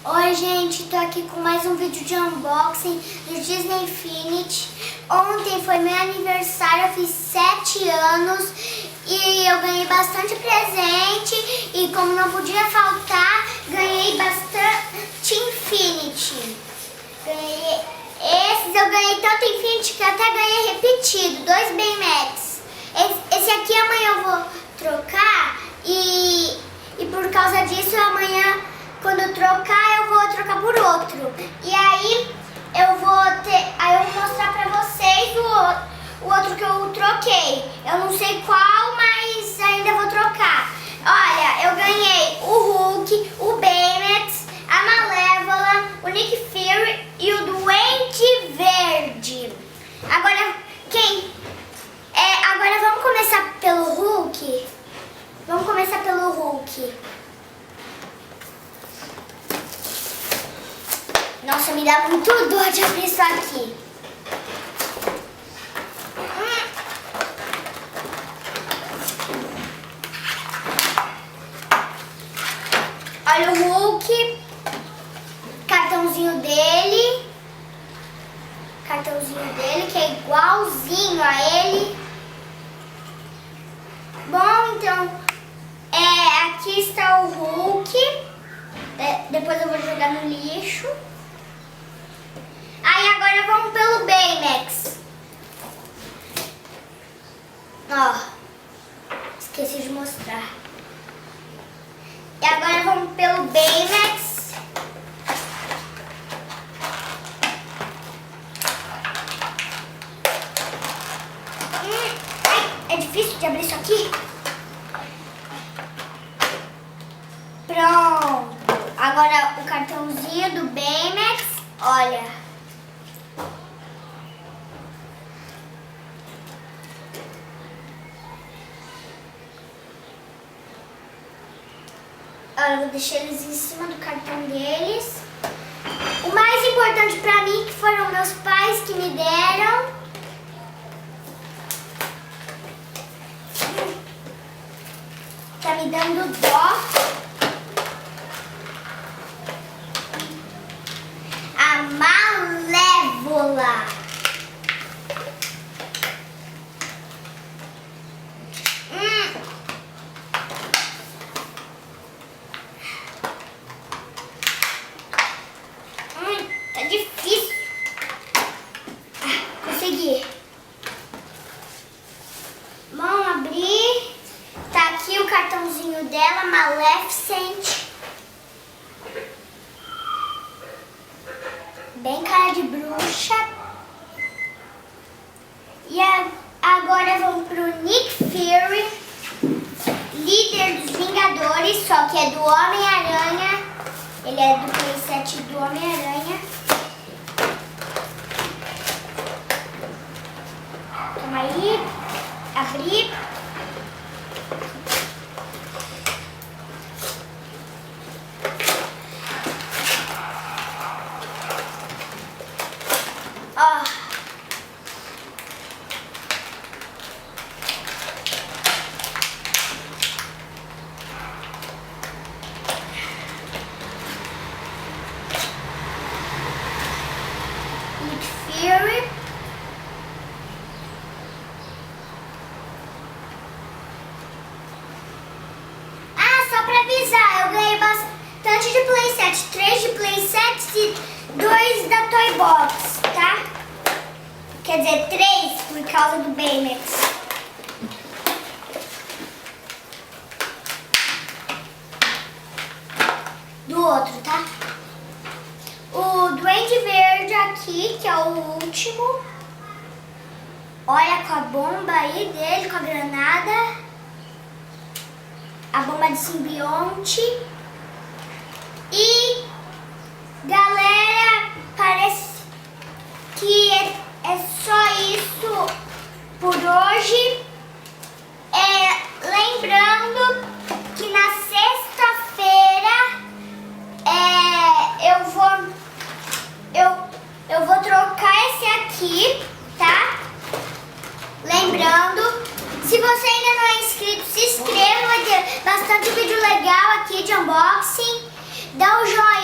Oi gente, tô aqui com mais um vídeo de unboxing do Disney Infinity. Ontem foi meu aniversário, eu fiz 7 anos e eu ganhei bastante presente. E como não podia faltar, ganhei bastante Infinity. Eu ganhei tanto Infinity que até ganhei repetido, 2 Baymax. Esse aqui amanhã eu vou trocar e por causa disso amanhã, quando eu trocar, eu vou trocar por outro. E aí eu vou mostrar pra vocês o outro que eu troquei. Eu não sei qual, mas ainda vou trocar. Olha, eu ganhei o Hulk, o Baymax, a Malévola, o Nick Fury e o Duende Verde. Agora vamos começar pelo Hulk? Vamos começar pelo Hulk. Nossa, me dá muito dor de abrir isso aqui. Olha o Hulk, cartãozinho dele que é igualzinho a ele. Bom, então, aqui está o Hulk. Depois eu vou jogar no lixo. Aí agora vamos pelo Baymax. Ó, esqueci de mostrar. E agora vamos pelo Baymax. É difícil de abrir isso aqui. Pronto. Agora o cartãozinho do Baymax. Olha. Eu vou deixar eles em cima do cartão deles. O mais importante pra mim, que foram meus pais que me deram. Tá me dando dó. A Malévola. Tá difícil. Consegui. Vamos abrir. Tá aqui o cartãozinho dela, Maleficent. Bem cara de bruxa. E agora vamos pro Nick Fury, líder dos Vingadores, só que é do Homem-Aranha. Ele é do playset do Homem-Aranha. Toma aí. Abrir. Ó. Nick Fury. Só pra avisar, eu ganhei bastante de playset. 3 de playset e 2 da Toy Box, tá? Quer dizer, 3 por causa do Baymax. Do outro, tá? O Duende Verde aqui, que é o último. Olha com a bomba aí dele, com a granada. A bomba de simbionte. E, galera, parece que é só isso por hoje. Lembrando que na sexta-feira eu vou trocar esse aqui, tá? Lembrando, se você ainda não é inscrito, se inscreva, vai ter bastante vídeo legal aqui de unboxing. Dá o joinha.